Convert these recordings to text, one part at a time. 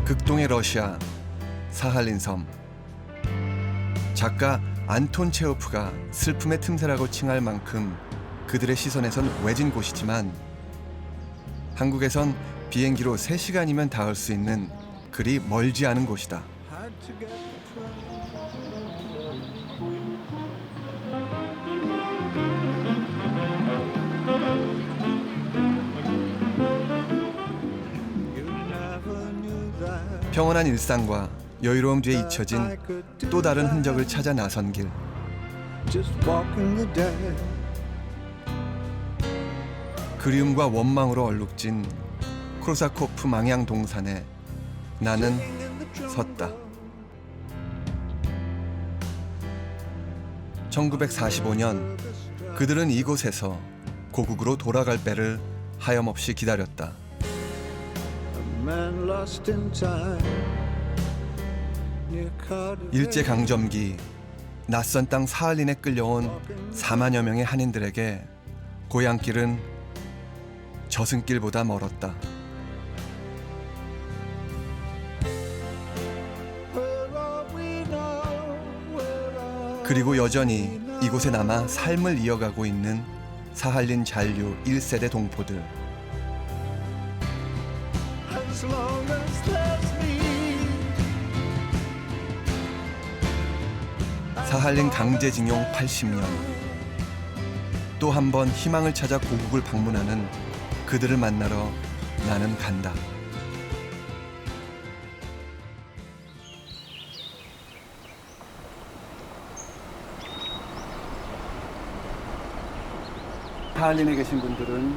극동의 러시아 사할린 섬. 작가 안톤 체호프가 슬픔의 틈새라고 칭할 만큼 그들의 시선에선 외진 곳이지만 한국에선 비행기로 3시간이면 닿을 수 있는 그리 멀지 않은 곳이다. 평온한 일상과 여유로움 뒤에 잊혀진 또 다른 흔적을 찾아 나선 길. 그리움과 원망으로 얼룩진 크로사코프 망향 동산에 나는 섰다. 1945년 그들은 이곳에서 고국으로 돌아갈 배를 하염없이 기다렸다. 일제강점기 낯선 땅 사할린에 끌려온 4만여 명의 한인들에게 고향길은 저승길보다 멀었다. 그리고 여전히 이곳에 남아 삶을 이어가고 있는 사할린 잔류 1세대 동포들. 사할린 강제징용 80년. 또 한 번 희망을 찾아 고국을 방문하는 그들을 만나러 나는 간다. 사할린에 계신 분들은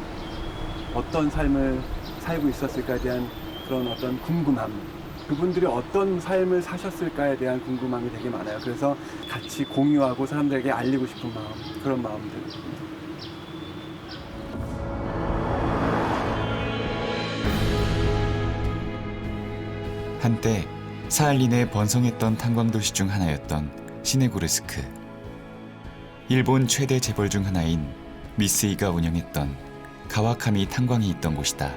어떤 삶을 살고 있었을까에 대한 그런 어떤 궁금함, 그분들이 어떤 삶을 사셨을까에 대한 궁금함이 되게 많아요. 그래서 같이 공유하고 사람들에게 알리고 싶은 마음, 그런 마음들. 한때 사할린의 번성했던 탄광도시 중 하나였던 시네고르스크. 일본 최대 재벌 중 하나인 미쓰이가 운영했던 가와카미 탄광이 있던 곳이다.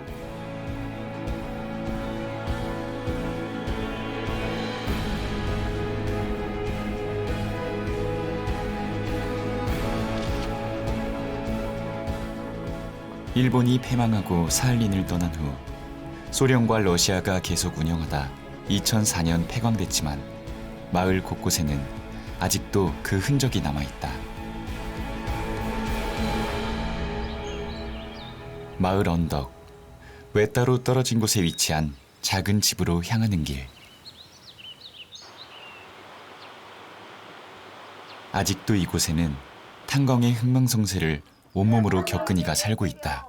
일본이 패망하고 사할린을 떠난 후 소련과 러시아가 계속 운영하다 2004년 폐광됐지만 마을 곳곳에는 아직도 그 흔적이 남아있다. 마을 언덕, 외따로 떨어진 곳에 위치한 작은 집으로 향하는 길. 아직도 이곳에는 탄광의 흥망성쇠를 온몸으로 겪은 이가 살고 있다.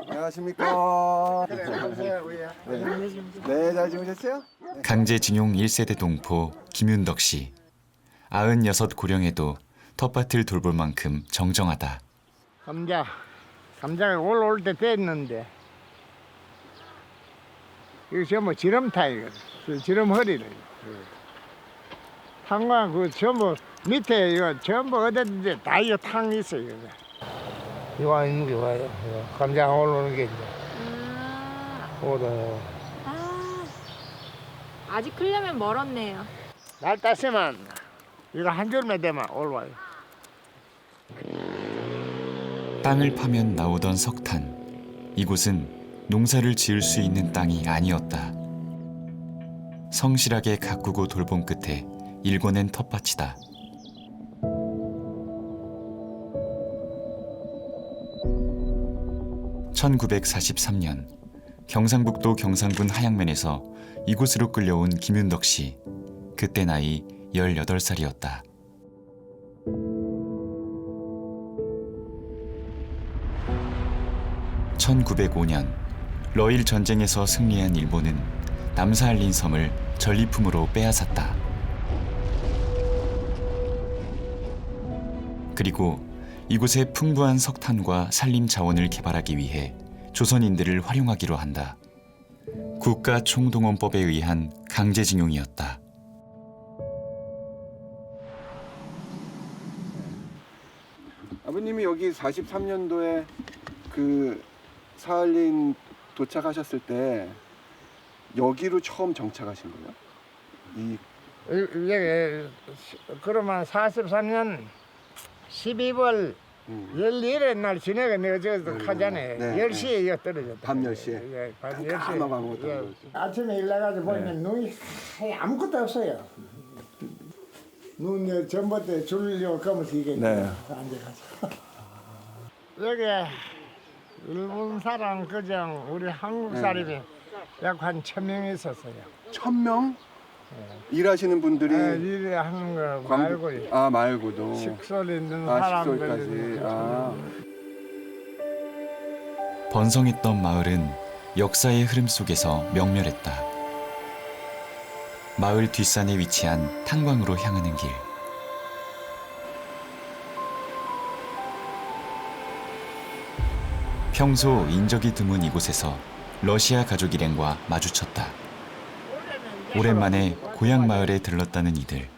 안녕하십니까. 네, 잘 주무셨어요? 강제징용 1세대 동포 김윤덕 씨. 96 고령에도 텃밭을 돌볼 만큼 정정하다. 감자가 올라올 때 됐는데 이거 전부 지름타이거든. 지름 허리를. 탄광 그 전부 밑에 이거 전부 어디든지 다 이거 탕 있어요. 이거 있는 게 와요. 감자가 올라오는 게 이제. 오다. 아직 크려면 멀었네요. 날 따시면 이거 한 줄만 되면 올라와요. 땅을 파면 나오던 석탄. 이곳은 농사를 지을 수 있는 땅이 아니었다. 성실하게 가꾸고 돌본 끝에 일궈낸 텃밭이다. (1943년) 경상북도 경상군 하양면에서 이곳으로 끌려온 김윤덕 씨. 그때 나이 18살이었다. (1905년) 러일 전쟁에서 승리한 일본은 남사할린 섬을 전리품으로 빼앗았다. 그리고 이곳에 풍부한 석탄과 산림 자원을 개발하기 위해 조선인들을 활용하기로 한다. 국가 총동원법에 의한 강제징용이었다. 아버님이 여기 43년도에 그 사할린 도착하셨을 때 여기로 처음 정착하신 거예요? 이 여기 그러면 43년 12월 12일에 날 저녁에 내가 저기서 하잖아요. 네, 10시에 이거 떨어졌다. 밤 10시에? 예, 밤 깜깜하고 10시에. 아무것도 안 보이죠. 아침에 일어나가지고 보면 눈이 하얘 아무것도 없어요. 눈 전봇대 줄려고 검은서 이게 네. 앉아가지고. 여기 일본 사람 그냥 우리 한국 사람이 약 한 1,000명 있었어요. 1,000명? 일하시는 분들이 일에 하는 거 말고 말고도 식소리 있는 식솔까지. 사람들이 번성했던 마을은 역사의 흐름 속에서 명멸했다. 마을 뒷산에 위치한 탄광으로 향하는 길. 평소 인적이 드문 이곳에서 러시아 가족 일행과 마주쳤다. 오랜만에 고향 마을에 들렀다는 이들.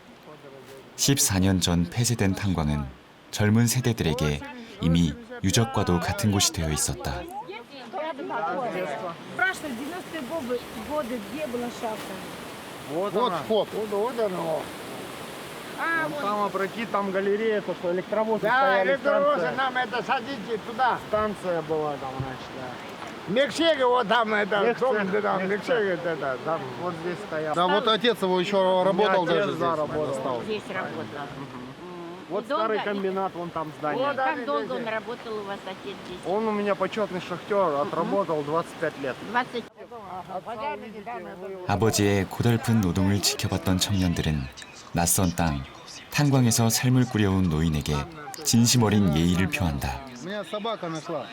14년 전 폐쇄된 탄광은 젊은 세대들에게 이미 유적과도 같은 곳이 되어 있었다. Спрашивали, 90-е годы, где была шахта? Вот вход. Вот оно. Там пройти, там галерея, то, что электровозы Да, стояли, электровозы, станция. нам это садите туда. Станция была там, значит, да. Мексика, вот там это, Мексика, там, Мексика. Мексика, это, там. Вот здесь стоял. Да, вот отец его еще работал отец, даже да, здесь. работал. Здесь работал. Вот И долго- старый комбинат, вон там здание. Вот, да. Как долго он работал у вас, отец, здесь? Он у меня почетный шахтер, отработал 25 лет. 20. 아버지의 고달픈 노동을 지켜봤던 청년들은 낯선 땅, 탄광에서 삶을 꾸려온 노인에게 진심 어린 예의를 표한다. Меня собака нашла.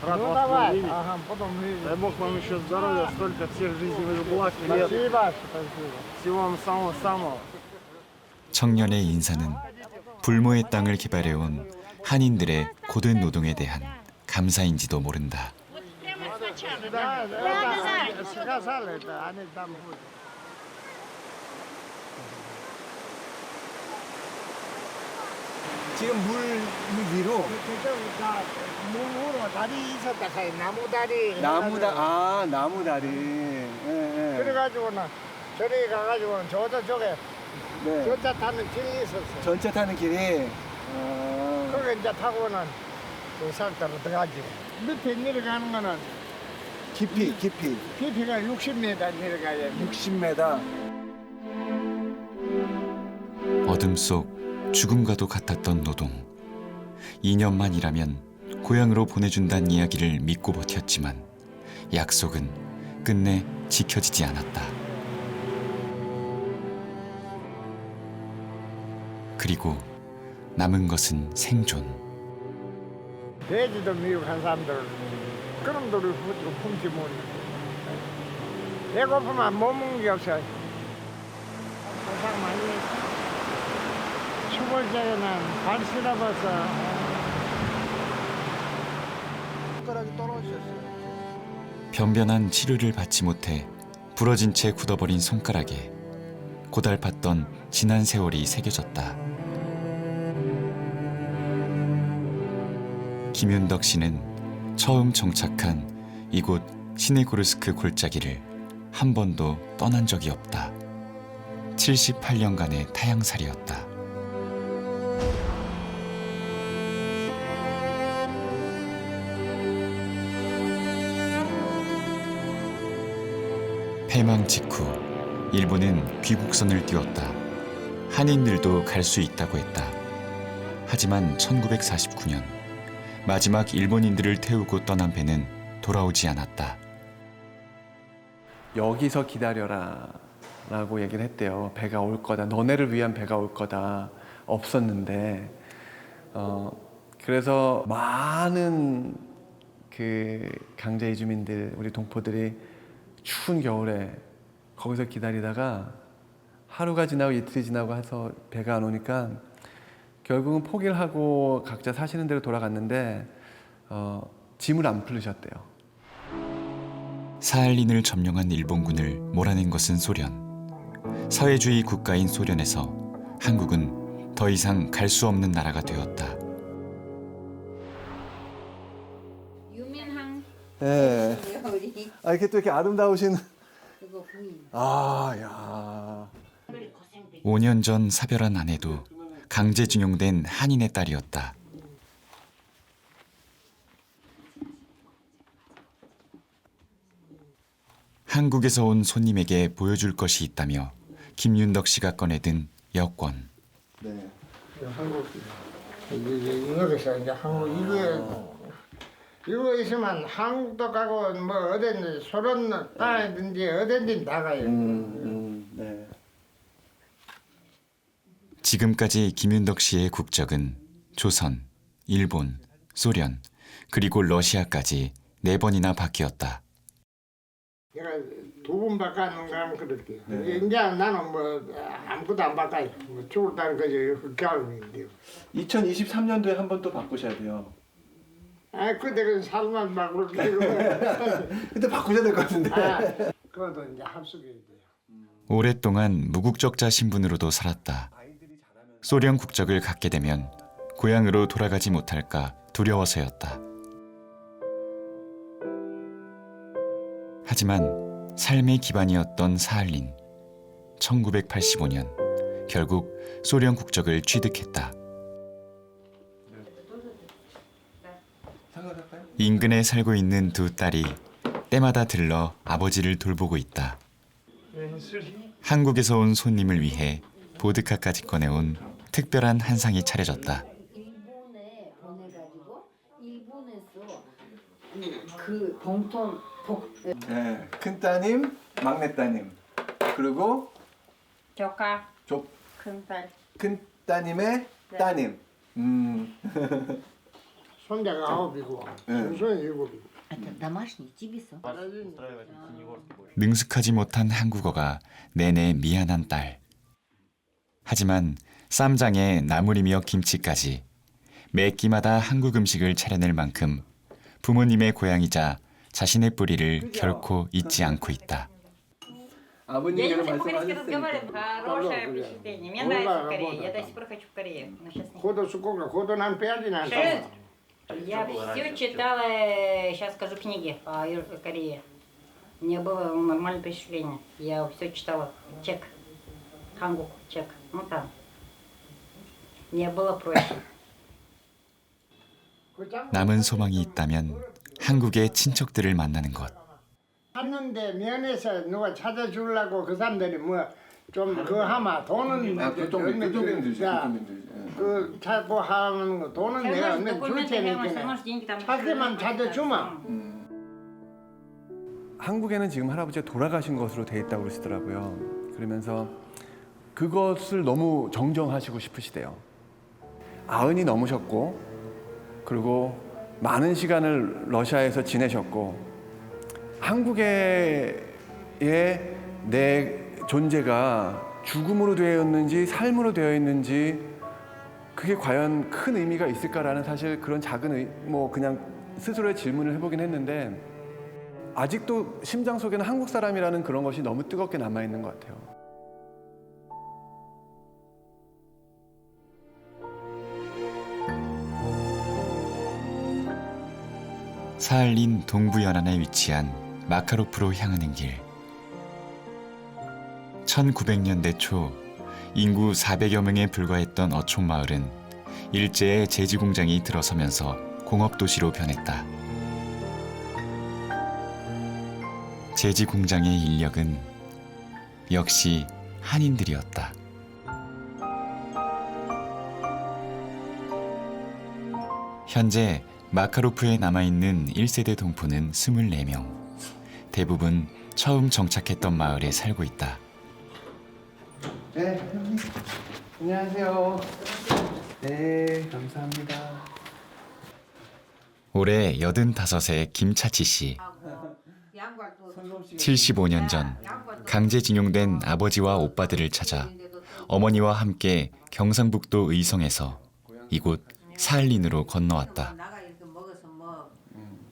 Рад Ну вас давай, увидеть. ага, потом Дай Бог вам еще здоровья, столько всех жизненных благ и лет. спасибо, спасибо. Всего вам самого-самого. 청년의 인사는 불모의 땅을 개발해온 한인들의 고된 노동에 대한 감사인지도 모른다. Да, это, сказали, это, они там будут. 지금 물 위로 그쪽 다 물으로 다리 있었다 카이 나무 다리. 나무 다리. 예, 예. 그래가지고는 저리 가가지고는 저쪽에 네. 전차 타는 길이 있었어. 전차 타는 길이 거기 이제 타고는 그 산가로 들어가지. 밑에 내려가는 거는 깊이가 깊이가 60m 내려가야 돼. 60m. 어둠 속 죽음과도 같았던 노동. 2년만 일하면 고향으로 보내준다는 이야기를 믿고 버텼지만 약속은 끝내 지켜지지 않았다. 그리고 남은 것은 생존. 돼지도 미국한 사람들 그런 돌을 품지 못해. 배고프면 못 먹는 게 없어. 고생 많이 했어. 죽을 적에는 발 실어봐서 손가락이 떨어졌어요. 변변한 치료를 받지 못해 부러진 채 굳어버린 손가락에 고달팠던 지난 세월이 새겨졌다. 김윤덕 씨는 처음 정착한 이곳 시네고르스크 골짜기를 한 번도 떠난 적이 없다. 78년간의 타향살이었다. 폐망 직후 일본은 귀국선을 띄웠다. 한인들도 갈 수 있다고 했다. 하지만 1949년 마지막 일본인들을 태우고 떠난 배는 돌아오지 않았다. 여기서 기다려라 라고 얘기를 했대요. 배가 올 거다. 너네를 위한 배가 올 거다. 없었는데 그래서 많은 그 강제 이주민들, 우리 동포들이 추운 겨울에 거기서 기다리다가 하루가 지나고 이틀이 지나고 해서 배가 안 오니까 결국은 포기를 하고 각자 사시는 데로 돌아갔는데 짐을 안 풀으셨대요. 사할린을 점령한 일본군을 몰아낸 것은 소련. 사회주의 국가인 소련에서 한국은 더 이상 갈 수 없는 나라가 되었다. 유명한 네. 우리 이렇게 또 이렇게 아름다우신 그거 부인. 아, 야. 5년 전 사별한 아내도 강제징용된 한인의 딸이었다. 한국에서 온 손님에게 보여줄 것이 있다며 김윤덕 씨가 꺼내든 여권. 네. 한국 여기서 이제 한국 이거 있으면 한국도 가고 뭐 어딘지 소련 땅이든지 어딘지 나가요. 네. 지금까지 김윤덕 씨의 국적은 조선, 일본, 소련, 그리고 러시아까지 4번이나 바뀌었다. 내가 2번 바꿨는가 하면 그럴게요. 네. 이제 나는 뭐 아무것도 안 바꿔요. 뭐 죽을 때는 그저 흑가을인데요. 2023년도에 한 번 또 바꾸셔야 돼요. 아 그때 그 살만 바꿀 때고. 그때 바꾸셔야 될 것 같은데. 아 그것도 이제 합숙해야 돼요. 오랫동안 무국적자 신분으로도 살았다. 소련 국적을 갖게 되면 고향으로 돌아가지 못할까 두려워서였다. 하지만 삶의 기반이었던 사할린. 1985년 결국 소련 국적을 취득했다. 인근에 살고 있는 두 딸이 때마다 들러 아버지를 돌보고 있다. 한국에서 온 손님을 위해 보드카까지 꺼내온 특별한 한상이 차려졌다. 일본에 보내가지고 일본에서 그 공통 네. 큰 따님, 막내 따님. 그리고 조카 조, 큰딸. 큰 따님의 따님. 손자가 9이고 네. 순수는 7이고. Это домашний 집에서. 능숙하지 못한 한국어가 내내 미안한 딸. 하지만 쌈장에 나물이며 김치까지 매 끼마다 한국 음식을 차려낼 만큼 부모님의 고향이자 자신의 뿌리를 결코 잊지 않고 있다. 아버님께는 Я по-корейски разговариваю. 말씀하셨으니까. Хорошее впечатление. Мне нравится Корея. Я до сих пор хочу в Корею. Но сейчас нет. 고도 సుకో가 고도 난 빼야지 난. Шесть. Я все читала, сейчас скажу, книги по Корее. Мне было нормальное впечатление. Я все читала. Чек. Хангук. Чек. Ну там. Мне было проще. 남은 소망이 있다면 한국의 친척들을 만나는 것. 갔는데 면에서 누가 찾아주려고 그 사람들이 뭐 좀 그 하마 돈은 그 찾고 하는 거 돈은 내가 없는 줄 Документы, 테니까 деньги там. 찾으면 찾아주마. 한국에는 지금 할아버지가 돌아가신 것으로 돼 있다고 그러시더라고요. 그러면서 그것을 너무 정정하시고 싶으시대요. 90이 넘으셨고 그리고 많은 시간을 러시아에서 지내셨고 한국의 내 존재가 죽음으로 되어 있는지 삶으로 되어 있는지 그게 과연 큰 의미가 있을까라는 사실 그런 작은 뭐 그냥 스스로의 질문을 해보긴 했는데 아직도 심장 속에는 한국 사람이라는 그런 것이 너무 뜨겁게 남아있는 것 같아요. 사할린 동부 연안에 위치한 마카로프로 향하는 길. 1900년대 초 인구 400여 명에 불과했던 어촌 마을은 일제의 제지 공장이 들어서면서 공업 도시로 변했다. 제지 공장의 인력은 역시 한인들이었다. 현재 마카로프에 남아있는 1세대 동포는 24명. 대부분 처음 정착했던 마을에 살고 있다. 네, 형님. 안녕하세요. 네, 감사합니다. 올해 85세 김차치 씨. 75년 전 강제징용된 아버지와 오빠들을 찾아 어머니와 함께 경상북도 의성에서 이곳 사할린으로 건너왔다.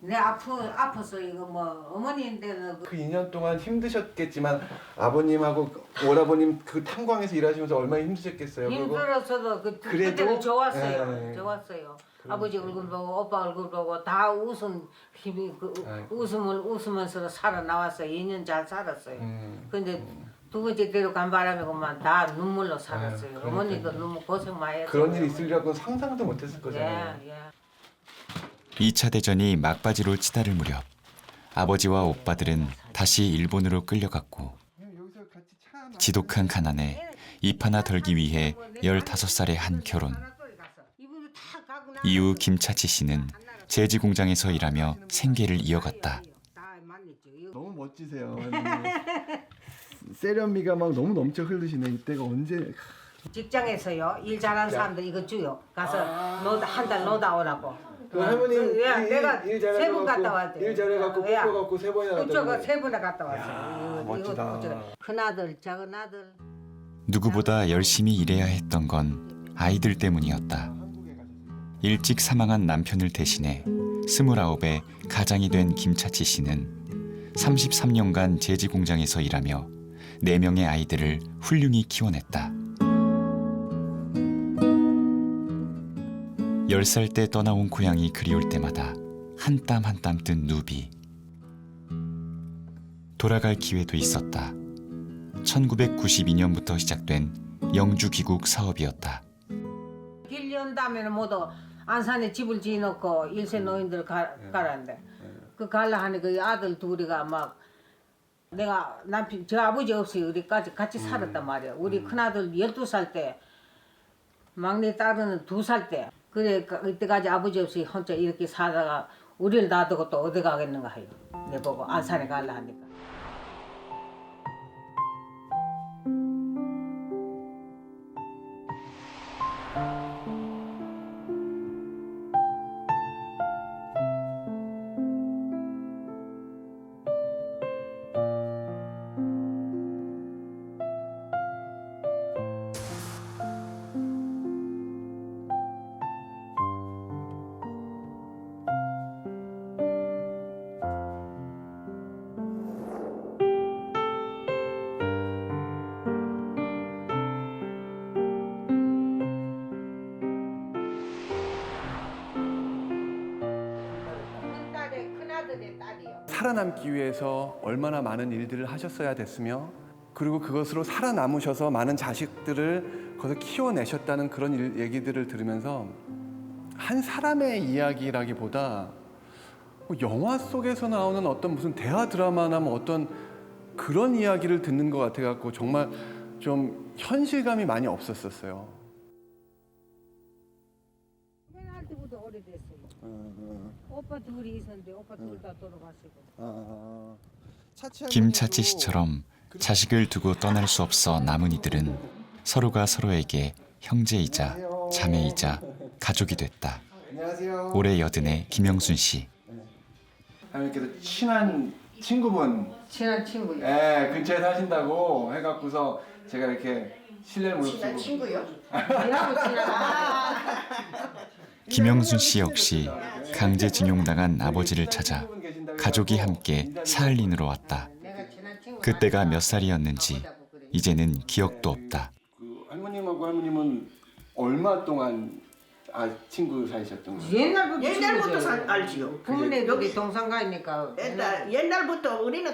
내 아파서 이거 뭐 어머니인데는 그 2년 동안 힘드셨겠지만 아버님하고 오라버님 그 탄광에서 일하시면서 얼마나 힘드셨겠어요. 그리고 힘들어서도 그래도? 그때는 좋았어요. 예. 좋았어요. 아버지 얼굴 보고 오빠 얼굴 보고 다 웃음 힘이 아이고. 웃으면서 살아 나왔어요. 2년 잘 살았어요. 음. 근데 두 번째 데려간 바람에만 다 눈물로 살았어요. 아유, 그러니까요. 어머니도 너무 고생 많이 했어요. 그런 일이 있으리라고 상상도 못했을 거잖아요. 예, 예. 2차 대전이 막바지로 치달을 무렵 아버지와 오빠들은 다시 일본으로 끌려갔고 지독한 가난에 입 하나 덜기 위해 15살에 한 결혼. 이후 김차치 씨는 제지 공장에서 일하며 생계를 이어갔다. 너무 멋지세요. 세련미가 막 너무 넘쳐 흐르시네. 이때가 언제? 직장에서요 일 잘하는 사람들 이거 주요. 가서 한 달 놀다 오라고. 그 할머님 내가 일 세 번 갔다 왔대. 일 잘해갖고 뽑혀갖고 3번이나 그쪽은 3번이나 갔다 왔어요. 야, 멋지다. 큰 아들, 작은 아들. 누구보다 열심히 일해야 했던 건 아이들 때문이었다. 일찍 사망한 남편을 대신해 29에 가장이 된 김차치 씨는 33년간 제지 공장에서 일하며 4명의 아이들을 훌륭히 키워냈다. 10살 때 떠나온 고향이 그리울 때마다 한 땀 한 땀 뜬 누비. 돌아갈 기회도 있었다. 1992년부터 시작된 영주 귀국 사업이었다. 길 연다면 모두 안산에 집을 지어놓고 일세 노인들 가라는데 그 갈라 하니 그 아들 둘이가 막 내가 남편 저 아버지 없이 우리까지 같이 살았단 말이야. 우리 큰아들 12살 때 막내 딸은 2살 때 그래 그때까지 아버지 없이 혼자 이렇게 살다가 우리를 놔두고 또 어디 가겠는가 해요. 내 보고 안산에 갈라 하니까. 큰아들의 딸이요. 살아남기 위해서 얼마나 많은 일들을 하셨어야 됐으며 그리고 그것으로 살아남으셔서 많은 자식들을 거기서 키워내셨다는 그런 얘기들을 들으면서 한 사람의 이야기라기보다 뭐 영화 속에서 나오는 어떤 무슨 대화 드라마나 뭐 어떤 그런 이야기를 듣는 것 같아갖고 정말 좀 현실감이 많이 없었었어요. 할 때부터 오래됐어요. 오빠 둘이 있었는데 오빠 둘 다 돌아가시고. 김차치 씨처럼 자식을 두고 떠날 수 없어 남은 이들은 서로가 서로에게 형제이자 자매이자 가족이 됐다. 안녕하세요. 올해 80의 김영순 씨. 할머니께서 친한 친구분 친한 친구요. 예, 근처에 사신다고 해갖고서 제가 이렇게 실례를 무릅쓰고 친구요? 얘하고 친한 김영순 씨 역시 강제징용당한 아버지를 찾아 가족이 함께 사할린으로 왔다. 내가 친한 친구. 그때가 몇 살이었는지 이제는 기억도 없다. 그 할머님하고 할머님은 얼마 동안 친구 사이셨던 거예요? 옛날부터 알지요. 부모님들이 동상가니까 옛날부터 우리는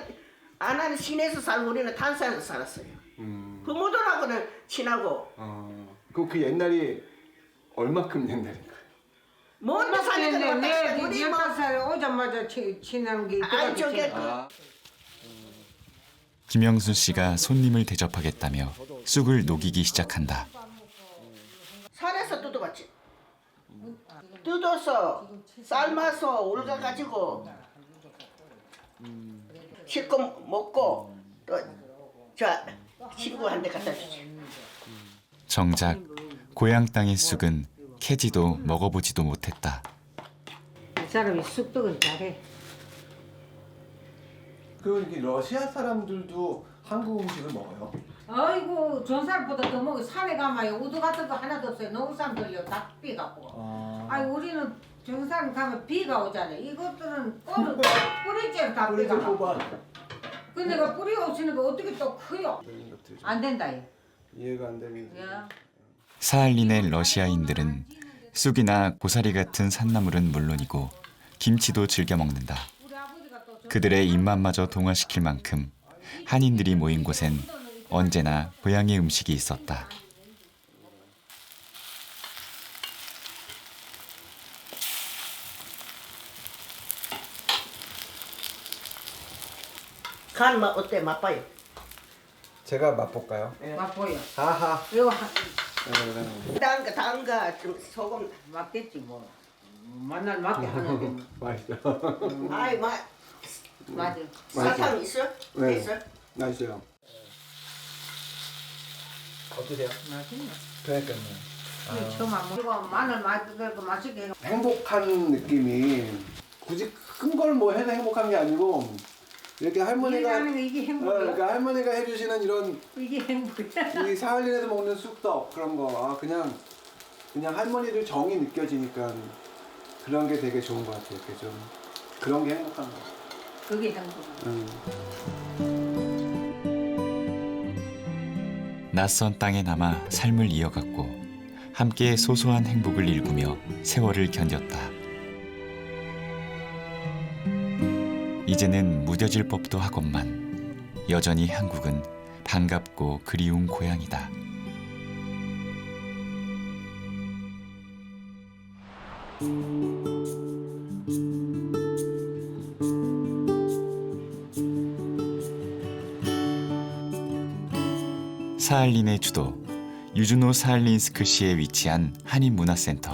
안하는 시내에서 살고 우리는 탄산에서 살았어요. 부모들하고는 친하고. 그럼 그 옛날이 얼마큼 옛날인가요? 먼저 사니까 내 우리 뭐 18살에 오자마자 친한 게 아이 저게 김영순 씨가 손님을 대접하겠다며 쑥을 녹이기 시작한다. 산에서 뜯어봤지. 뜯어서 삶아서 올가가지고 실컷 먹고 또 저 친구한테 갖다 주지. 정작 고향 땅의 쑥은 캐지도 먹어보지도 못했다. 이 사람이 쑥떡은 잘해. 그 러시아 사람들도 한국 음식을 먹어요? 아이고 전살보다 더 먹어. 산에 가면 우두 같은 거 하나도 없어요. 농산들요 다 삐갖고. 아이 우리는 정상 가면 비가 오잖아요. 이것들은 꼴을 뿌리째로 다 뿌리 비가 좀 와. 뽑아. 근데 그 뿌리가 없으니까 어떻게 또 커요? 그런 것들이 좀 안 된다. 얘. 이해가 안 되는. 야. 사할린의 러시아인들은 쑥이나 고사리 같은 산나물은 물론이고 김치도 즐겨 먹는다. 우리 아버지가 또 그들의 입맛마저 동화시킬 만큼 한인들이 모인 곳엔 언제나 고향의 음식이 있었다. 간 맛 어때? 맛봐요. 제가 맛볼까요? 맛보여. 하하. 이거 단가 좀 소금. 맞겠지 뭐. 만날 맞게 하는데. 맛있어. 아이 맛. 맞아. 사탕 있어? 네. 있어? 맛있어요. 어떠세요? 맛있네. 그러니까요. 처음 안 먹고 마늘 맛있게 맛있게 해. 행복한 느낌이 굳이 큰 걸 뭐 해도 행복한 게 아니고 이렇게 할머니가 일하는 게 이게 행복이야. 그러니까 할머니가 해주시는 이런 이게 행복이야. 이 사할린에서 먹는 쑥떡 그런 거 그냥 할머니들 정이 느껴지니까 그런 게 되게 좋은 것 같아요. 이렇게 좀 그런 게 행복한 거. 그게 행복이야. 낯선 땅에 남아 삶을 이어갔고 함께 소소한 행복을 일구며 세월을 견뎠다. 이제는 무뎌질 법도 하건만 여전히 한국은 반갑고 그리운 고향이다. 사할린의 주도 유주노 사할린스크시에 위치한 한인문화센터.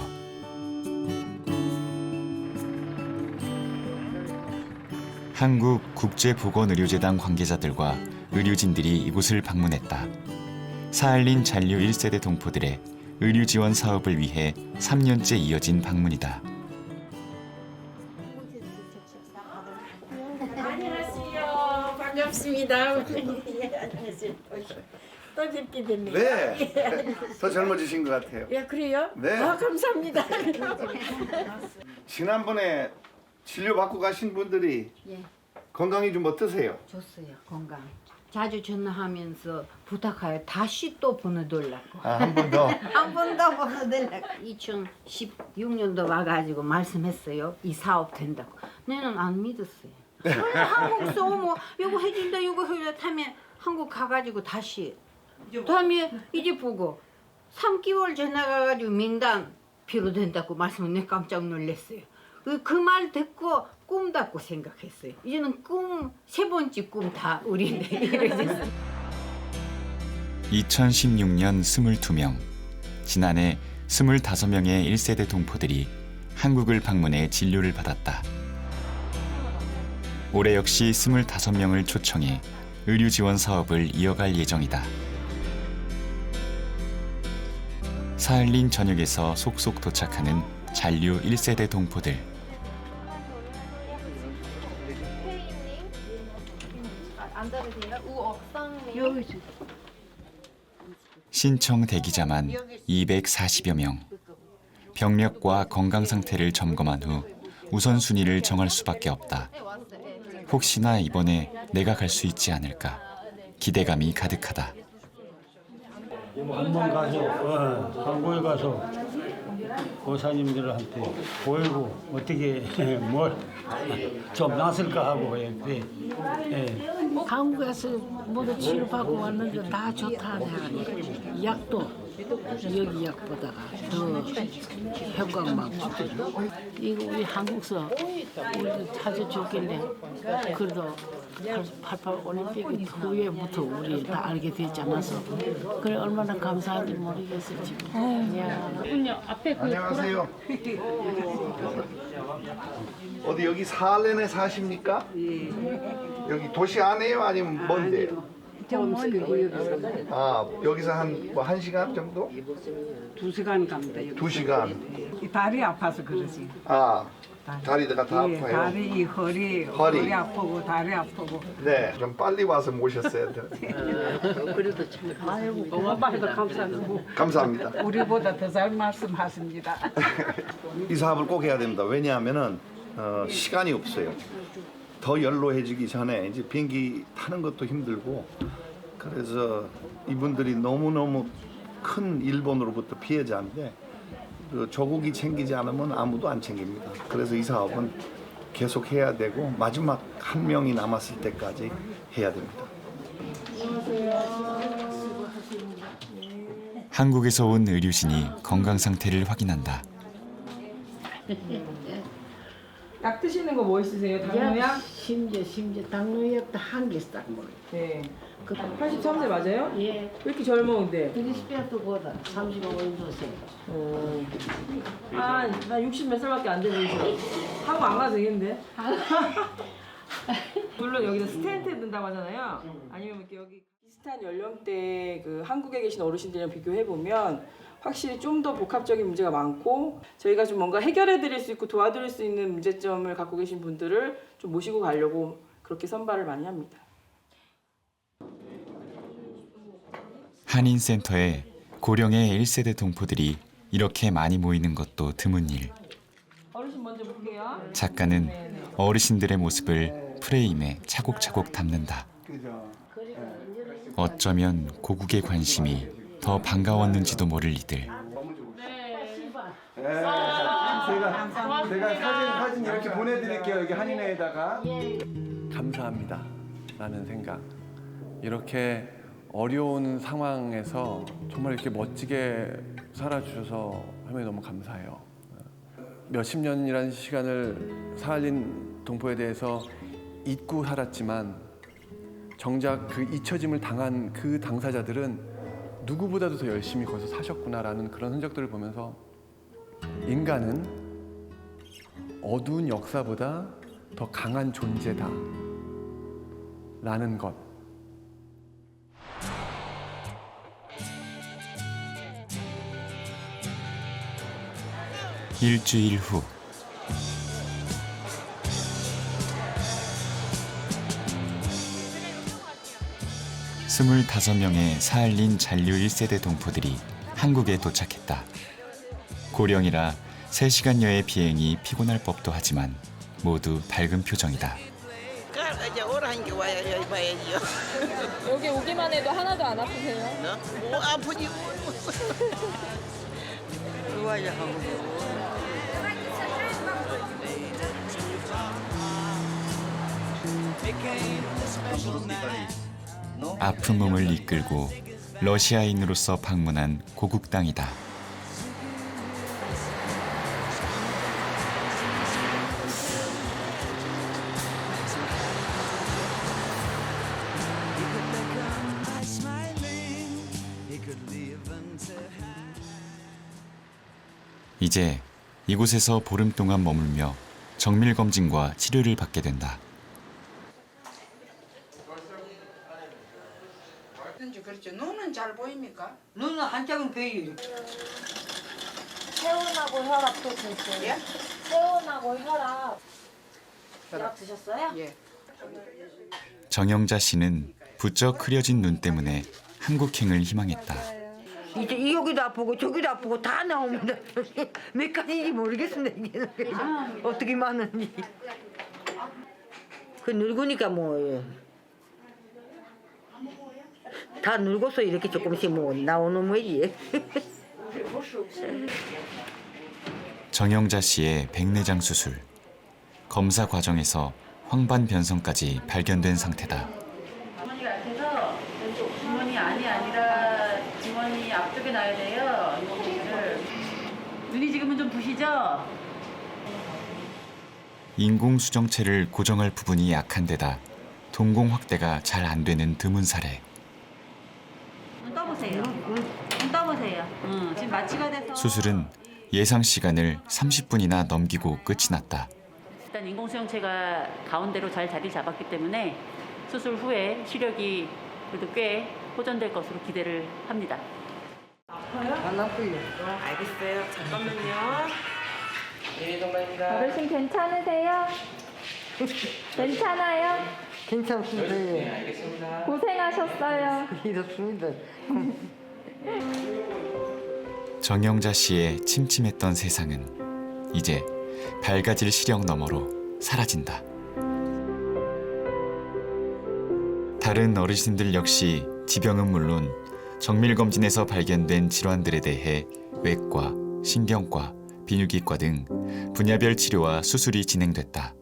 한국국제보건의료재단 관계자들과 의료진들이 이곳을 방문했다. 사할린 잔류 1세대 동포들의 의료 지원 사업을 위해 3년째 이어진 방문이다. 안녕하세요. 반갑습니다. 또 뵙게 됐네요. 네. 더 젊어지신 것 같아요. 예, 그래요? 네. 아, 감사합니다. 지난번에 진료받고 가신 분들이 예. 건강이 좀 어떠세요? 좋어요, 건강. 자주 전화하면서 부탁해요. 다시 또 보내달라고. 아, 한 번 더. 한 번 더 보내달라고. 2016년도 와가지고 말씀했어요. 이 사업 된다고. 나는 안 믿었어요. 한국서 뭐 이거 해준다 이거 해준다 하면 한국 가가지고 다시 다음에 이제 보고 3개월 전에 가가지고 민당 필요된다고 말씀을 내 깜짝 놀랐어요. 그 말 듣고 꿈다고 생각했어요. 이제는 세 번째 꿈 다 우리인데 이래졌어요. 2016년 22명, 지난해 25명의 1세대 동포들이 한국을 방문해 진료를 받았다. 올해 역시 25명을 초청해 의료 지원 사업을 이어갈 예정이다. 사할린 전역에서 속속 도착하는 잔류 1세대 동포들. 신청 대기자만 240여 명. 병력과 건강 상태를 점검한 후 우선순위를 정할 수밖에 없다. 혹시나 이번에 내가 갈 수 있지 않을까 기대감이 가득하다. 한번 가서 한국에 가서 의사님들한테 보이고 어떻게 뭘 좀 낫을까 하고 예. 한국에서 모두 치료받고 왔는데 다 좋다 하니까 약도 여기 약보다가 더 효과가 많고 이거 우리 한국서 우리 자주 좋겠네. 그래도 88 올림픽 후에부터 우리 다 알게 되지 않아서 그래 얼마나 감사한지 모르겠어요 지금. 안녕하세요. 어디 여기 사할린에 사십니까? 예. 여기 도시 안에요? 아니면 먼데요? 좀 멀리 아, 여기서 한 시간 정도? 2시간 갑니다. 2시간. 다리 아파서 그러지. 아, 다리가 다 예, 아파요. 다리, 허리, 허리. 허리 아프고 다리 아프고. 네, 좀 빨리 와서 모셨어야 돼. 그래도 참 아이고 고마워도 감사합니다. 감사합니다. 우리보다 더 잘 말씀하십니다. 이 사업을 꼭 해야 됩니다. 왜냐하면은 시간이 없어요. 더 연로해지기 전에 이제 비행기 타는 것도 힘들고 그래서 이분들이 너무너무 큰 일본으로부터 피해자인데 그 조국이 챙기지 않으면 아무도 안 챙깁니다. 그래서 이 사업은 계속 해야 되고 마지막 한 명이 남았을 때까지 해야 됩니다. 한국에서 온 의료진이 건강 상태를 확인한다. 약 드시는 거 뭐 있으세요? 당뇨약? 심지어 당뇨약도 한 개 싹 먹어요. 네. 83세 맞아요? 예. 왜 이렇게 젊어인데? 20대도 보다 35년도생. 아, 나 60 몇 살밖에 안 되는데 한국 안 가도 되겠는데? 물론 여기서 스텐트 넣는다고 하잖아요. 아니면 이렇게 여기 비슷한 연령대 그 한국에 계신 어르신들이랑 비교해 보면 확실히 좀 더 복합적인 문제가 많고 저희가 좀 뭔가 해결해 드릴 수 있고 도와드릴 수 있는 문제점을 갖고 계신 분들을 좀 모시고 가려고 그렇게 선발을 많이 합니다. 한인센터에 고령의 1세대 동포들이 이렇게 많이 모이는 것도 드문 일. 어르신 먼저 볼게요. 작가는 어르신들의 모습을 프레임에 차곡차곡 담는다. 어쩌면 고국의 관심이 더 반가웠는지도 모를 이들. 제가 사진 이렇게 보내드릴게요. 여기 한인회에다가. 감사합니다 라는 생각. 이렇게 어려운 상황에서 정말 이렇게 멋지게 살아주셔서 할머니 너무 감사해요. 몇십 년이라는 시간을 사할린 동포에 대해서 잊고 살았지만 정작 그 잊혀짐을 당한 그 당사자들은 누구보다도 더 열심히 거기서 사셨구나라는 그런 흔적들을 보면서 인간은 어두운 역사보다 더 강한 존재다 라는 것. 일주일 후 스물다섯 명의 사할린 잔류 1세대 동포들이 한국에 도착했다. 고령이라 3시간여의 비행이 피곤할 법도 하지만 모두 밝은 표정이다. 여기 오기만 해도 하나도 안 아프세요? 아픈 몸을 이끌고 러시아인으로서 방문한 고국 땅이다. 이제 이곳에서 보름 동안 머물며 정밀 검진과 치료를 받게 된다. 그렇죠. 눈은 잘 보입니까? 눈은 한짝은 보여요. 체온하고 혈압도 드세요? 예? 체온하고 혈압. 약 드셨어요? 예. 정영자 씨는 부쩍 흐려진 눈 때문에 한국행을 희망했다. 이제 여기도 아프고 저기도 아프고 다 나옵니다. 몇 가지인지 모르겠습니다. 이게 어떻게 많은지. 그 늙으니까 뭐 다 늙어서 이렇게 조금씩 뭐 나오는 거지. 정영자 씨의 백내장 수술. 검사 과정에서 황반 변성까지 발견된 상태다. 주머니가 앞에서 왼쪽 주머니 안이 아니라 주머니 앞쪽에 놔야 돼요. 눈이 지금은 좀 부시죠? 인공수정체를 고정할 부분이 약한 데다 동공 확대가 잘 안 되는 드문 사례. 눈 떠보세요. 눈 떠보세요. 지금 마취가 돼서 수술은 예상 시간을 30분이나 넘기고 끝이 났다. 일단 인공수정체가 가운데로 잘 자리 잡았기 때문에 수술 후에 시력이 그래도 꽤 호전될 것으로 기대를 합니다. 안 아프요. 알겠어요. 잠깐만요. 어르신 괜찮으세요? 괜찮아요? 괜찮습니다. 예. 고생하셨어요. 이렇습니다. 정영자 씨의 침침했던 세상은 이제 밝아질 시력 너머로 사라진다. 다른 어르신들 역시 지병은 물론 정밀검진에서 발견된 질환들에 대해 외과, 신경과, 비뇨기과 등 분야별 치료와 수술이 진행됐다.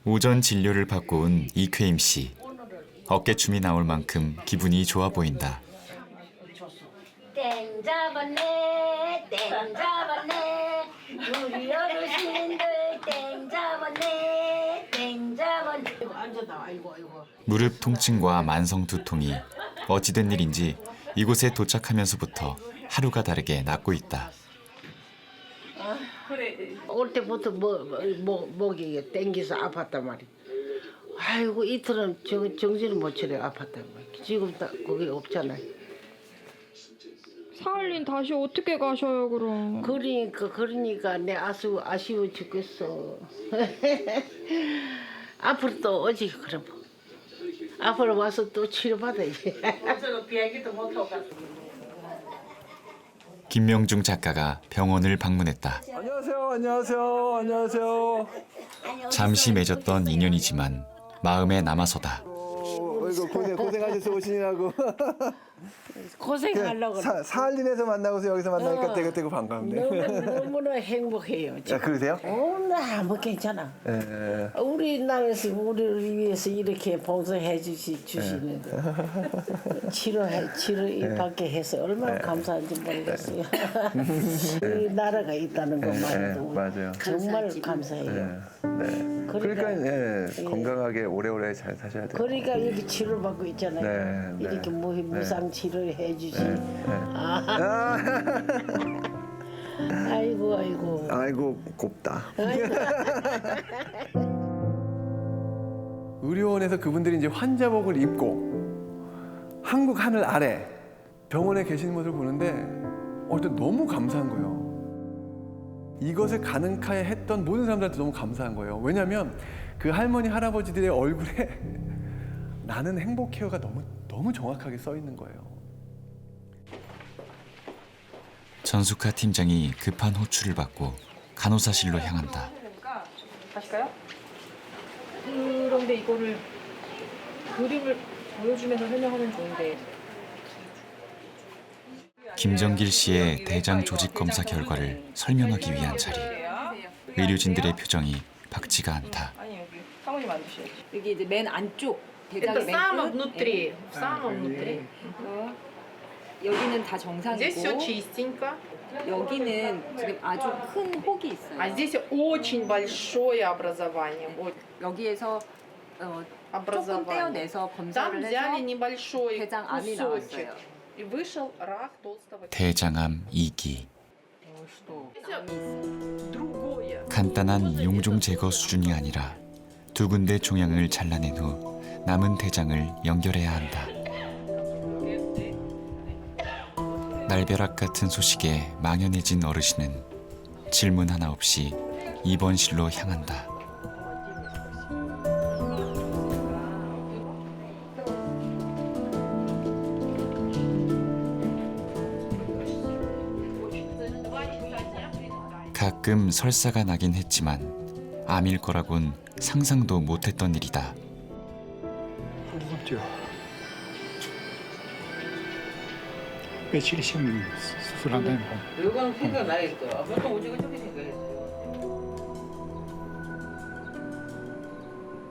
오전 진료를 받고 온 이쾌임 씨. 어깨춤이 나올 만큼 기분이 좋아 보인다. 땡 잡았네 땡 잡았네 우리 어르신들 땡 잡았네 땡 잡았네. 무릎 통증과 만성 두통이 어찌된 일인지 이곳에 도착하면서부터 하루가 다르게 낫고 있다. 올 때부터 목이 땡겨서 아팠단 말이야. 아이고 이틀은 정신을 못 차려 아팠단 말이야. 지금 딱 그게 없잖아요. 사할린 다시 어떻게 가셔요 그럼? 그러니까 내 아쉬워 죽겠어. 앞으로 또 오지 그럼. 앞으로 와서 또 치료받아야지. 비행기도 못 타고 갔어. 김명중 작가가 병원을 방문했다. 안녕하세요. 잠시 맺었던 인연이지만 마음에 남아서다. 이거 고생하셔서 오시느라고. 고생하려고. 사할린에서 만나고서 여기서 만나니까 되게 반갑네. 너무나 행복해요. 아, 그러세요? 나 뭐 괜찮아. 우리나라에서 우리를 위해서 이렇게 봉사해 주시는데 치료 밖에 해서 얼마나 감사한지 모르겠어요. 이 나라가 있다는 것만으로 맞아요. 정말 감사해요. 그러니까 건강하게 오래오래 잘 사셔야 돼요. 그러니까 이렇게 치료받고 있잖아요. 이렇게 무상 치료해 주시. 아이고 곱다. 의료원에서 그분들이 이제 환자복을 입고 한국 하늘 아래 병원에 계시는 모습을 보는데 일단 너무 감사한 거예요. 이것을 가능하게 했던 모든 사람들한테 너무 감사한 거예요. 왜냐하면 그 할머니 할아버지들의 얼굴에 나는 행복해요가 너무 정확하게 써 있는 거예요. 전숙하 팀장이 급한 호출을 받고 간호사실로 향한다. 가실까요? 그런데 이거를 그림을 보여주면서 설명하면 좋은데. 김정길 씨의 대장 조직 검사 결과를 설명하기 위한 자리. 의료진들의 표정이 밝지가 않다. 아니 여기 사모님 앉으셔야지. 여기 이제 맨 안쪽 대장의 맨 끝. 여기는 다 정상이고 여기는 지금 아주 큰 혹이 있어요. здесь очень большое образование. 여기에서 조금 떼어내서 검사를 해서 대장암이 나왔어요. И вышел рак толстого. 대장암 2기. 간단한 용종 제거 수준이 아니라 두 군데 종양을 잘라낸 후 남은 대장을 연결해야 한다. 날벼락 같은 소식에 망연해진 어르신은 질문 하나 없이 입원실로 향한다. 가끔 설사가 나긴 했지만 암일 거라곤 상상도 못했던 일이다. 무섭죠. 며칠 있으면 수술한다는 거. 이건 생각나겠어. 보통 오지가 저렇게 생각했어.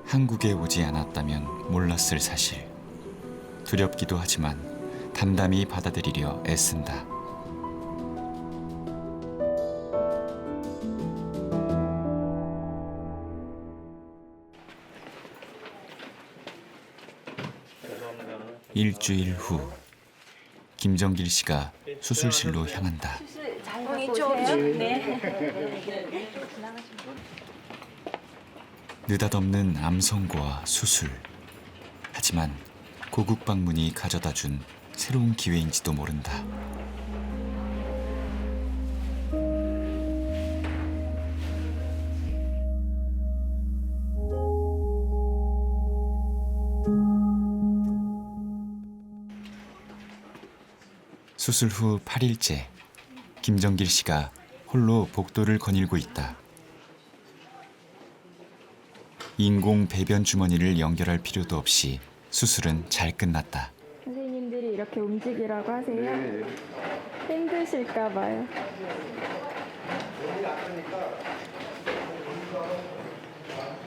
한국에 오지 않았다면 몰랐을 사실. 두렵기도 하지만 담담히 받아들이려 애쓴다. 일주일 후 김정길 씨가 수술실로 향한다. 느닷없는 암 선고와 수술. 하지만 고국 방문이 가져다준 새로운 기회인지도 모른다. 수술 후 8일째, 김정길 씨가 홀로 복도를 거닐고 있다. 인공 배변 주머니를 연결할 필요도 없이 수술은 잘 끝났다. 선생님들이 이렇게 움직이라고 하세요? 힘드실까 봐요.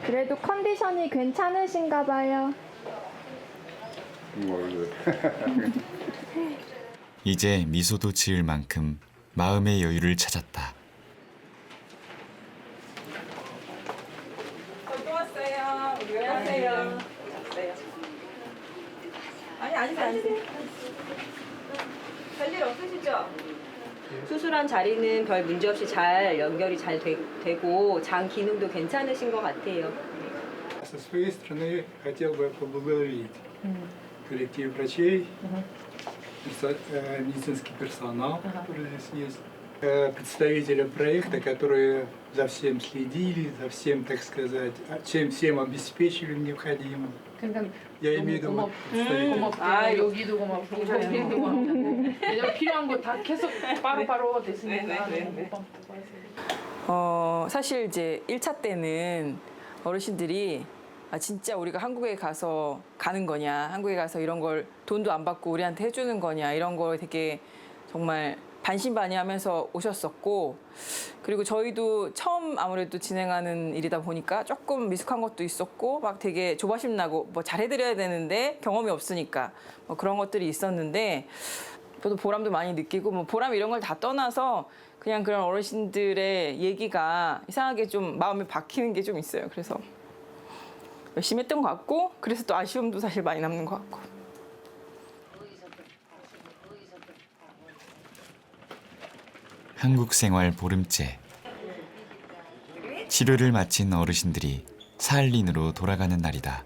그래도 컨디션이 괜찮으신가 봐요. 이제 미소도 지을 만큼 마음의 여유를 찾았다. 또 왔어요. 우리 왜 왔어요? 아니 앉으세요. 별일 없으시죠? 수술한 자리는 별 문제 없이 잘 연결이 잘 되고 장 기능도 괜찮으신 것 같아요. Со своей стороны хотел бы поблагодарить коллектив врачей, медицинский персонал, который здесь есть, представителям проекта, которые за всем следили, за всем, так сказать, всем обеспечили необходимым. Я имею в виду представителей. 여기도 고맙고 저기도 고맙고 왜냐면 필요한 거 다 계속 바로바로 됐으니까. 사실 이제 1차 때는 어르신들이 진짜 우리가 한국에 가서 가는 거냐, 한국에 가서 이런 걸 돈도 안 받고 우리한테 해주는 거냐, 이런 걸 되게 정말 반신반의하면서 오셨었고, 그리고 저희도 처음 아무래도 진행하는 일이다 보니까 조금 미숙한 것도 있었고, 막 되게 조바심 나고 뭐 잘해드려야 되는데 경험이 없으니까 뭐 그런 것들이 있었는데, 저도 보람도 많이 느끼고, 뭐 보람 이런 걸 다 떠나서 그냥 그런 어르신들의 얘기가 이상하게 좀 마음에 박히는 게 좀 있어요. 그래서 열심히 했던 것 같고, 그래서 또 아쉬움도 사실 많이 남는 것 같고. 한국 생활 보름째. 치료를 마친 어르신들이 사할린으로 돌아가는 날이다.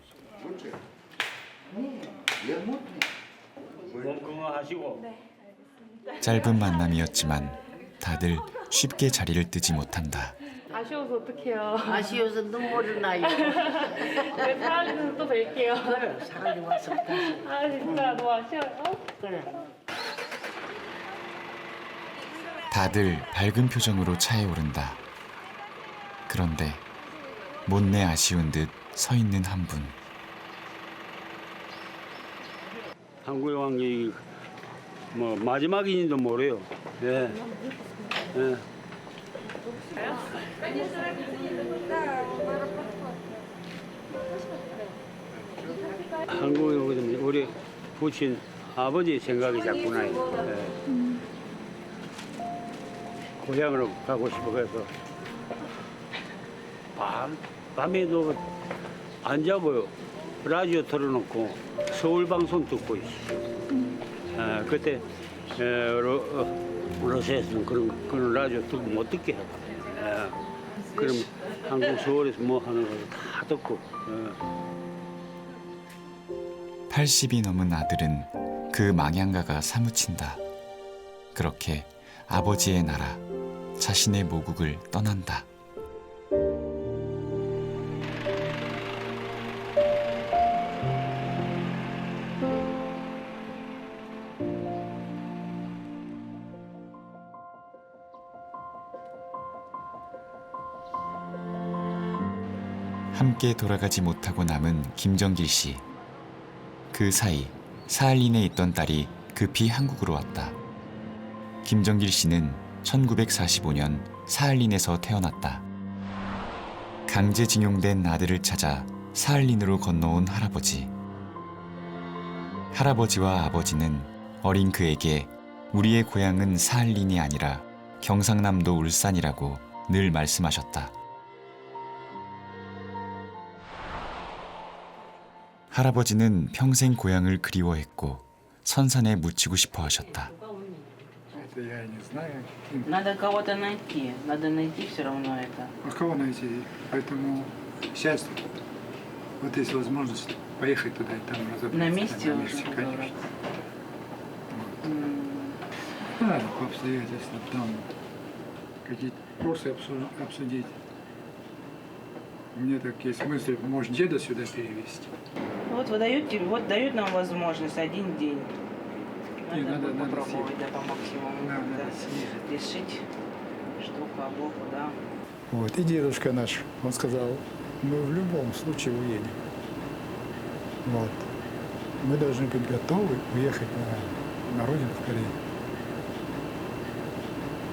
짧은 만남이었지만 다들 쉽게 자리를 뜨지 못한다. 아쉬워서 어떡해요. 아쉬워서 눈물이 나요. 네, 사할린은 또 뵐게요. 그래, 사람이 와서 다시. 아 진짜 너무 아쉬워요. 그래. 다들 밝은 표정으로 차에 오른다. 그런데 못내 아쉬운 듯 서 있는 한 분. 한국에 온 게 뭐 마지막인지도 모르요. 예. 예. 한국에 오거든요. 우리 부친 아버지 생각이 자꾸 나요. 예. 고향으로 가고 싶어서 밤에도 안 자고요. 라디오 틀어놓고 서울 방송 듣고 있어요. 그때 러시아에서는 그런 라디오 듣고 못 듣게 하고, 그럼 한국 서울에서 뭐 하는 거 다 듣고. 80이 넘은 아들은 그 망양가가 사무친다. 그렇게 아버지의 나라, 자신의 모국을 떠난다. 함께 돌아가지 못하고 남은 김정길 씨. 그 사이 사할린에 있던 딸이 급히 한국으로 왔다. 김정길 씨는 1945년 사할린에서 태어났다. 강제징용된 아들을 찾아 사할린으로 건너온 할아버지. 할아버지와 아버지는 어린 그에게 우리의 고향은 사할린이 아니라 경상남도 울산이라고 늘 말씀하셨다. 할아버지는 평생 고향을 그리워했고 선산에 묻히고 싶어 하셨다. Это я не знаю. Надо кого-то найти все равно это. А кого найти? Поэтому сейчас вот есть возможность поехать туда и там разобраться. На месте На месте, конечно. знаю по обстоятельствам, там какие-то просто обсудить. У меня так есть мысль, может, деда сюда перевезти. Вот вы даете, вот дают нам возможность один день. Не, надо попробовать, да, по максимуму Надо решить, что по Богу, да. Вот, и дедушка наш, он сказал, мы в любом случае уедем. Вот. Мы должны быть готовы уехать на родину в Корею.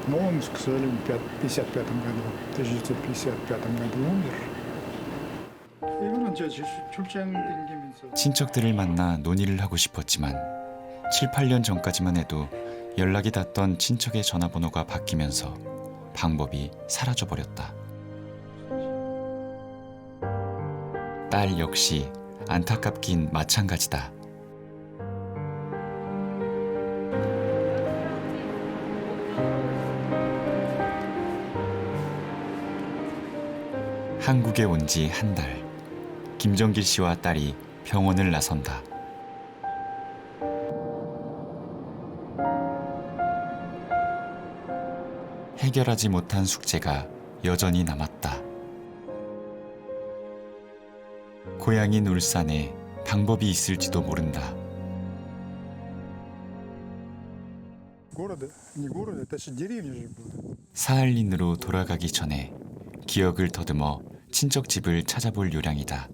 Но он, к сожалению, в 1955 году умер. 이거는 저 출장 댕기면서 친척들을 만나 논의를 하고 싶었지만 7, 8년 전까지만 해도 연락이 닿던 친척의 전화번호가 바뀌면서 방법이 사라져버렸다. 딸 역시 안타깝긴 마찬가지다. 한국에 온 지 한 달, 김정길 씨와 딸이 병원을 나선다. 해결하지 못한 숙제가 여전히 남았다. 고향인 울산에 방법이 있을지도 모른다. 사할린으로 돌아가기 전에 기억을 더듬어 친척 집을 찾아볼 요량이다.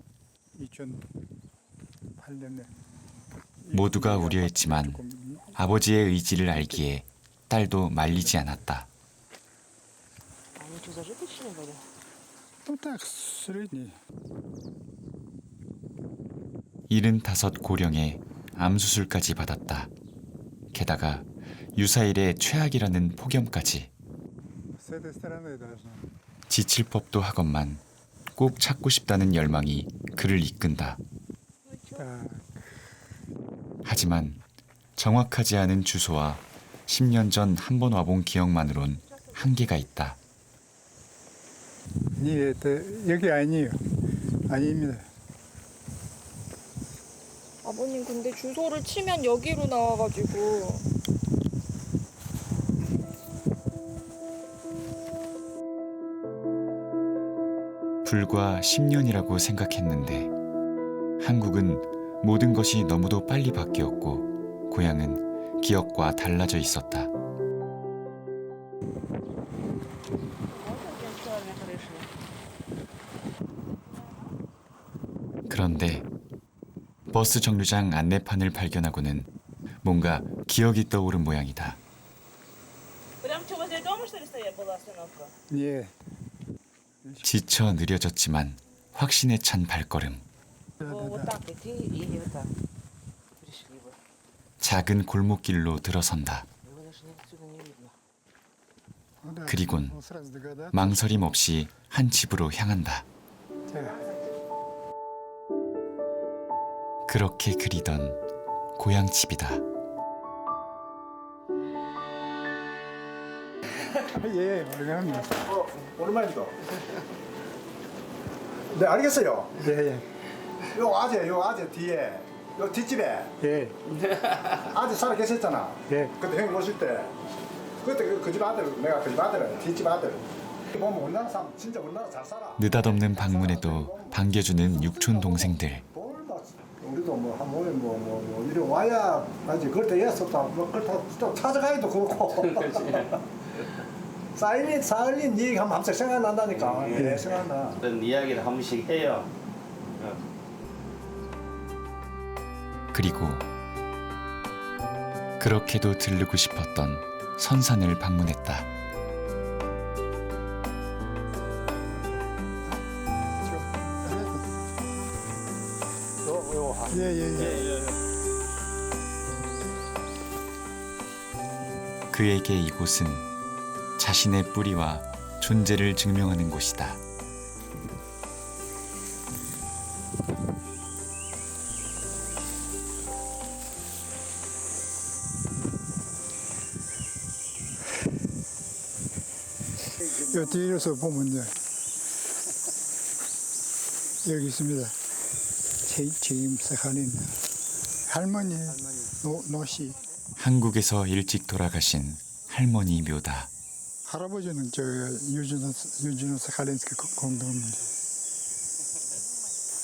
2008년에 모두가 우려했지만 아버지의 의지를 알기에 딸도 말리지 않았다. Ну так, средний. 75 고령에 암 수술까지 받았다. 게다가 유사일의 최악이라는 폭염까지. С этой стороны должно. 지칠 법도 하건만 꼭 찾고 싶다는 열망이 그를 이끈다. Так. 하지만 정확하지 않은 주소와 10년 전 한 번 와본 기억만으론 한계가 있다. Не, это 여기 아니에요. 아닙니다. 아버님 근데 주소를 치면 여기로 나와가지고 불과 10년이라고 생각했는데 한국은 모든 것이 너무도 빨리 바뀌었고 고향은 기억과 달라져 있었다. 그런데 버스 정류장 안내판을 발견하고는 뭔가 기억이 떠오른 모양이다. 예. 지쳐 느려졌지만 확신에 찬 발걸음. 작은 골목길로 들어선다. 그리곤 망설임 없이 한 집으로 향한다. 그렇게 그리던 고향집이다. 예, 오랜만입니다. 오랜만입니다. 네, 알겠어요. 예, 예. 요 아재 뒤에, 요 뒷집에. 예. 아재 살아 계셨잖아. 예. 그때 형님 오실 때. 그때 그 집 아들, 내가 그 집 아들, 뒷집 아들. 보면 우리나라 사람 진짜 우리나라 잘 살아. 느닷없는 방문에도 반겨주는 육촌 동생들. 우리도 뭐 한 번에 뭐 이리 와야 알지. 그럴 때 했었다. 뭐 그걸 또 찾아가기도 그렇고. 사일린 얘기하면 항상 생각난다니까. 예, 생각나. 그런 이야기를 한 번씩 해요. 그리고 그렇게도 들르고 싶었던 선산을 방문했다. 예. 그에게 이곳은 자신의 뿌리와 존재를 증명하는 곳이다. 요 뒤에서 보면요. 여기 있습니다. 책임 사하는 할머니 노씨. 한국에서 일찍 돌아가신 할머니 묘다. 할아버지는 저 유진호 사칼린스키 공동문제.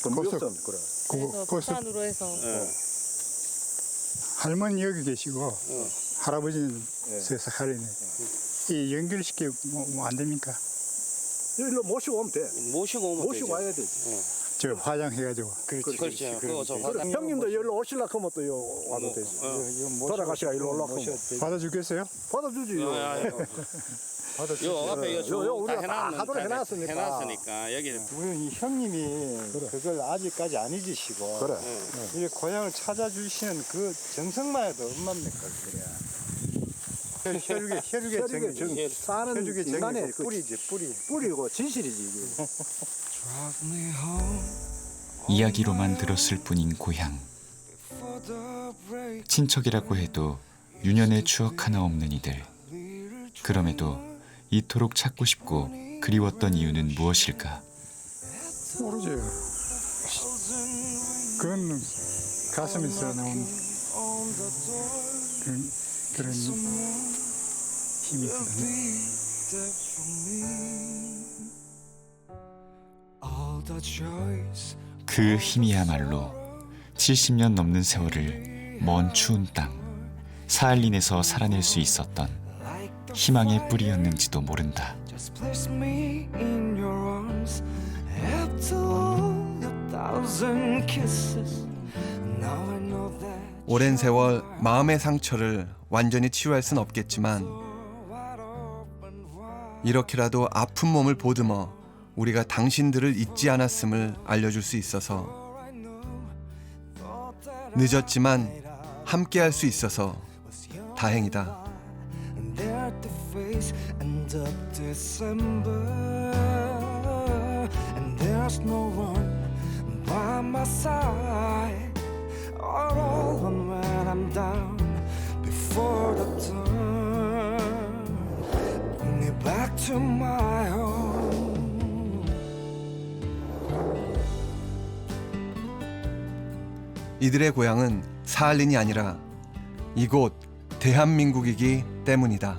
그래서 북한으로 해서 할머니 여기 계시고 할아버지는 저 사칼린에 이 연결시켜 뭐 안 됩니까? 일로 모시고 오면 돼. 모시고 와야 되지. 저 화장해가지고. 그렇죠. 그럼 형님도 여기로 오시려고 하면 또 와도 되지. 돌아가시가 일로 올라가면. 받아주겠어요? 받아주지. 요 앞에 요 우리가 다 하도록 해놨으니까. 여기 우리 형님이 그걸 아직까지 안 잊으시고 그래. 이 고향을 찾아주시는 그 정성만 해도 얼마입니까 그래야. 혈육의 정 사는 인간의 그 뿌리지 뿌리. 뿌리고 진실이지 이게. 이야기로만 들었을 뿐인 고향. 친척이라고 해도 유년의 추억 하나 없는 이들. 그럼에도 이토록 찾고 싶고 그리웠던 이유는 무엇일까? 모르지. 그건 가슴에서 나온 그런 힘이 있거든. 그 힘이야말로 70년 넘는 세월을 먼 추운 땅 사할린에서 살아낼 수 있었던 희망의 뿌리였는지도 모른다. 오랜 세월 마음의 상처를 완전히 치유할 순 없겠지만 이렇게라도 아픈 몸을 보듬어 우리가 당신들을 잊지 않았음을 알려줄 수 있어서 늦었지만 함께할 수 있어서 다행이다. 이들의 고향은 사할린이 아니라 이곳 대한민국이기 때문이다.